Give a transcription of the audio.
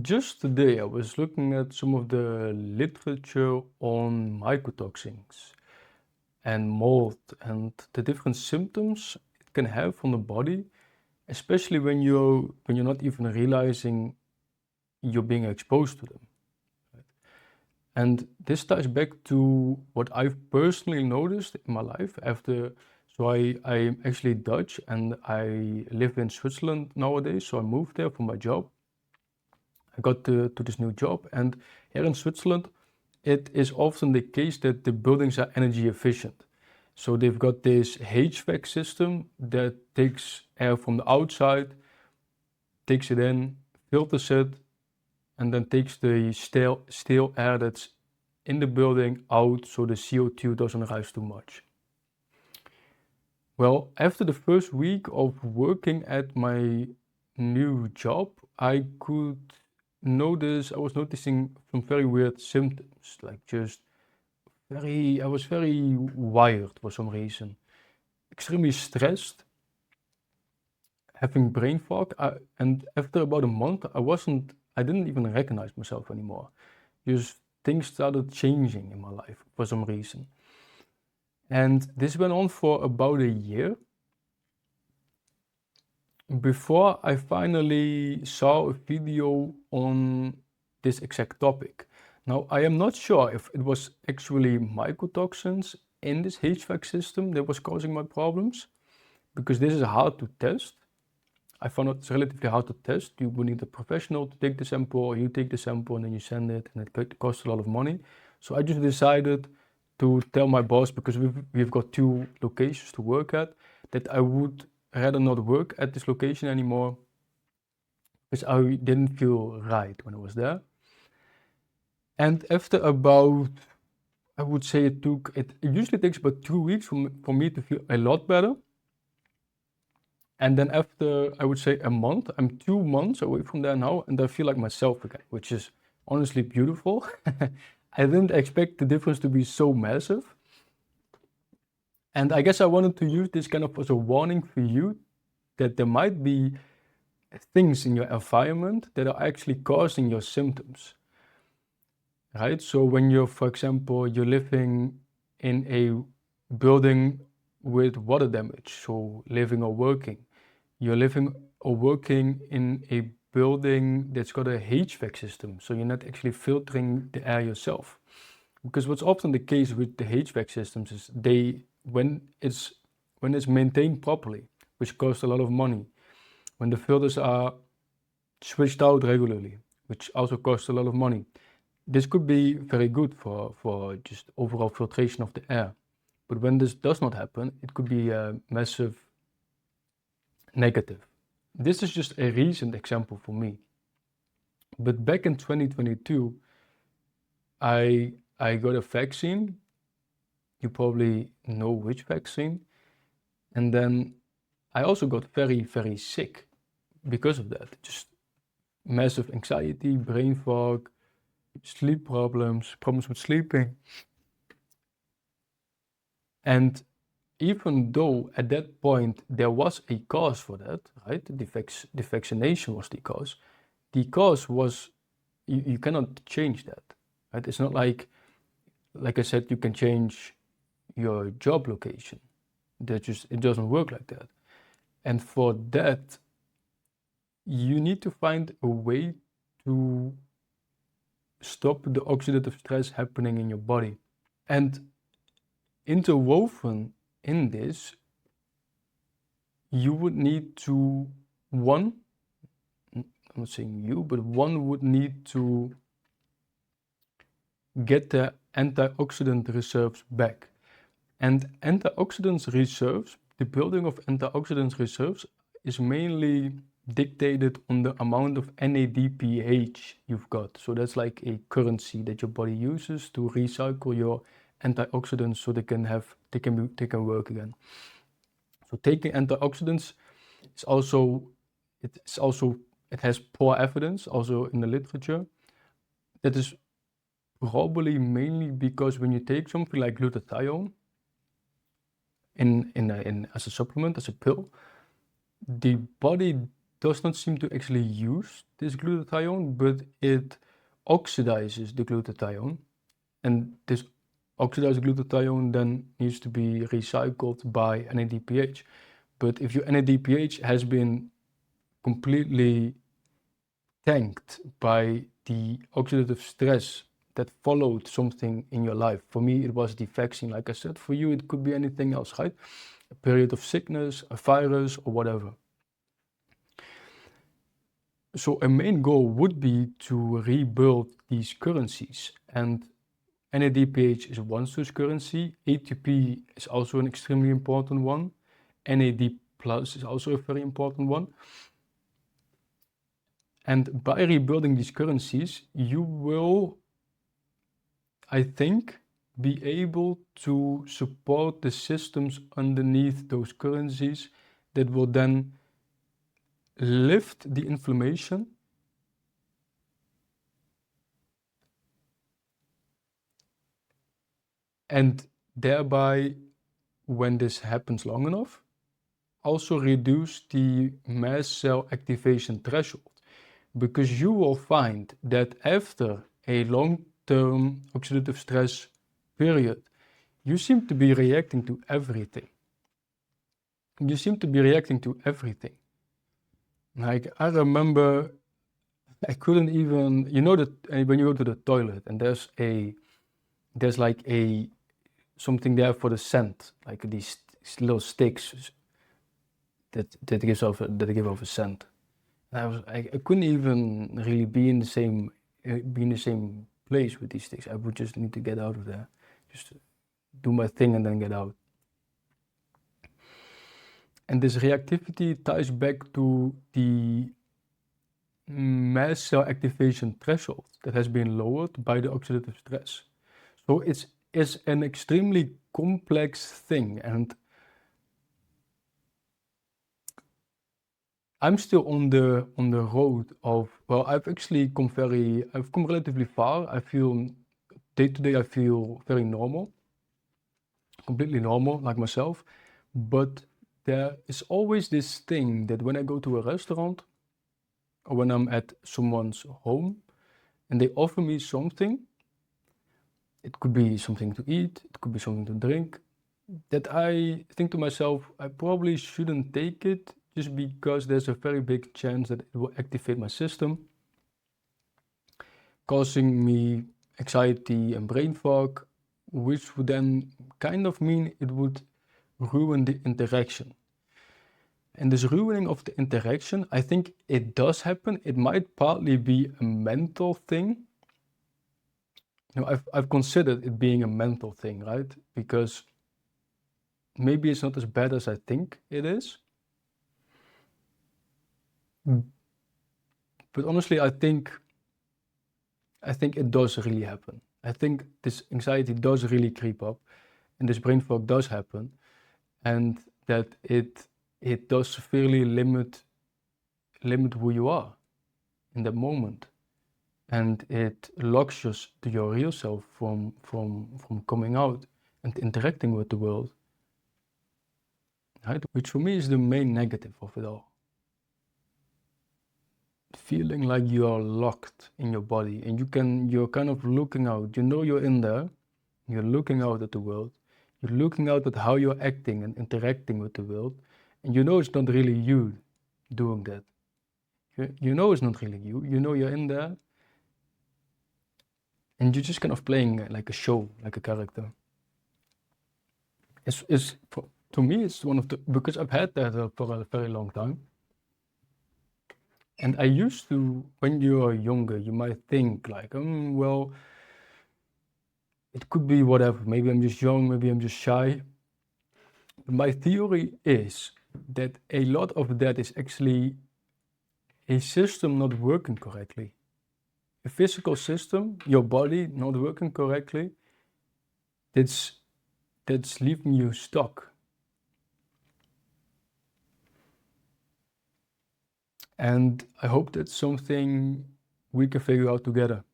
Just today, I was looking at some of the literature on mycotoxins and mold and the different symptoms it can have on the body, especially when you're not even realizing you're being exposed to them. And this ties back to what I've personally noticed in my life after. So I'm actually Dutch and I live in Switzerland nowadays. So I moved there for my job. I got to this new job, and here in Switzerland, it is often the case that the buildings are energy efficient. So they've got this HVAC system that takes air from the outside, takes it in, filters it, and then takes the stale air that's in the building out so the CO2 doesn't rise too much. Well, after the first week of working at my new job, I was noticing some very weird symptoms, like just I was very wired for some reason, extremely stressed, having brain fog. And after about a month, I didn't even recognize myself anymore. Just things started changing in my life for some reason. And this went on for about a year before I finally saw a video on this exact topic. Now, I am not sure if it was actually mycotoxins in this HVAC system that was causing my problems, because this is hard to test. I found it's relatively hard to test. You would need a professional to take the sample, or you take the sample and then you send it, and it costs a lot of money. So I just decided to tell my boss, because we've got 2 locations to work at, that I would rather not work at this location anymore because I didn't feel right when I was there. And after about, I would say it usually takes about 2 weeks for me to feel a lot better. And then after, I would say a month, I'm 2 months away from there now, and I feel like myself again, which is honestly beautiful. I didn't expect the difference to be so massive. And I guess I wanted to use this kind of as a warning for you that there might be things in your environment that are actually causing your symptoms, right? So when you're, for example, you're living in a building with water damage, so living or working, you're living or working in a building that's got a HVAC system, so you're not actually filtering the air yourself. Because what's often the case with the HVAC systems is when it's maintained properly, which costs a lot of money, when the filters are switched out regularly, which also costs a lot of money, this could be very good for just overall filtration of the air. But when this does not happen, it could be a massive negative. This is just a recent example for me. But back in 2022, I got a vaccine. You probably know which vaccine. And then I also got very, very sick because of that. Just massive anxiety, brain fog, sleep problems with sleeping. And even though at that point there was a cause for that, right? The vaccination was the cause was, you cannot change that, right? It's not like I said, you can change your job location. It doesn't work like that. And for that, you need to find a way to stop the oxidative stress happening in your body. And interwoven in this, you would need to, I'm not saying you, but one would need to get the antioxidant reserves back. And antioxidant reserves, the building of antioxidant reserves is mainly dictated on the amount of NADPH you've got. So that's like a currency that your body uses to recycle your antioxidants so they can work again. So taking antioxidants it has poor evidence also in the literature. That is probably mainly because when you take something like glutathione as a supplement, as a pill, the body does not seem to actually use this glutathione, but it oxidizes the glutathione, and this oxidized glutathione then needs to be recycled by NADPH. But if your NADPH has been completely tanked by the oxidative stress that followed something in your life. For me, it was the vaccine, like I said. For you, it could be anything else, right? A period of sickness, a virus, or whatever. So a main goal would be to rebuild these currencies. And NADPH is one such currency. ATP is also an extremely important one. NAD plus is also a very important one. And by rebuilding these currencies, you will, I think, be able to support the systems underneath those currencies that will then lift the inflammation and thereby, when this happens long enough, also reduce the mast cell activation threshold. Because you will find that after a long-term oxidative stress period, you seem to be reacting to everything. You seem to be reacting to everything. Like, I remember I couldn't even, you know, that when you go to the toilet and there's like something there for the scent, like these little sticks that give off a scent. And I couldn't even really be in the same place with these sticks. I would just need to get out of there, just do my thing and then get out. And this reactivity ties back to the mast cell activation threshold that has been lowered by the oxidative stress. So it's an extremely complex thing, and I'm still on the road of, well, I've come relatively far. I feel day to day I feel very normal, completely normal, like myself. But there is always this thing that when I go to a restaurant or when I'm at someone's home and they offer me something, it could be something to eat, it could be something to drink, that I think to myself, I probably shouldn't take it just because there's a very big chance that it will activate my system, causing me anxiety and brain fog, which would then kind of mean it would ruin the interaction. And this ruining of the interaction, I think it does happen. It might partly be a mental thing. You know, I've considered it being a mental thing, right? Because maybe it's not as bad as I think it is. But honestly, I think it does really happen. I think this anxiety does really creep up and this brain fog does happen, and that it does severely limit who you are in that moment. And it locks your real self from coming out and interacting with the world. Right? Which for me is the main negative of it all. Feeling like you are locked in your body and you're kind of looking out, you know, you're in there, you're looking out at the world, you're looking out at how you're acting and interacting with the world, and you know it's not really you doing that. You know it's not really you, you know you're in there, and you're just kind of playing like a show, like a character. To me, it's one of the, because I've had that for a very long time. And I used to, when you are younger, you might think like, well, it could be whatever. Maybe I'm just young, maybe I'm just shy. But my theory is that a lot of that is actually a system not working correctly. A physical system, your body not working correctly, that's leaving you stuck. And I hope that's something we can figure out together.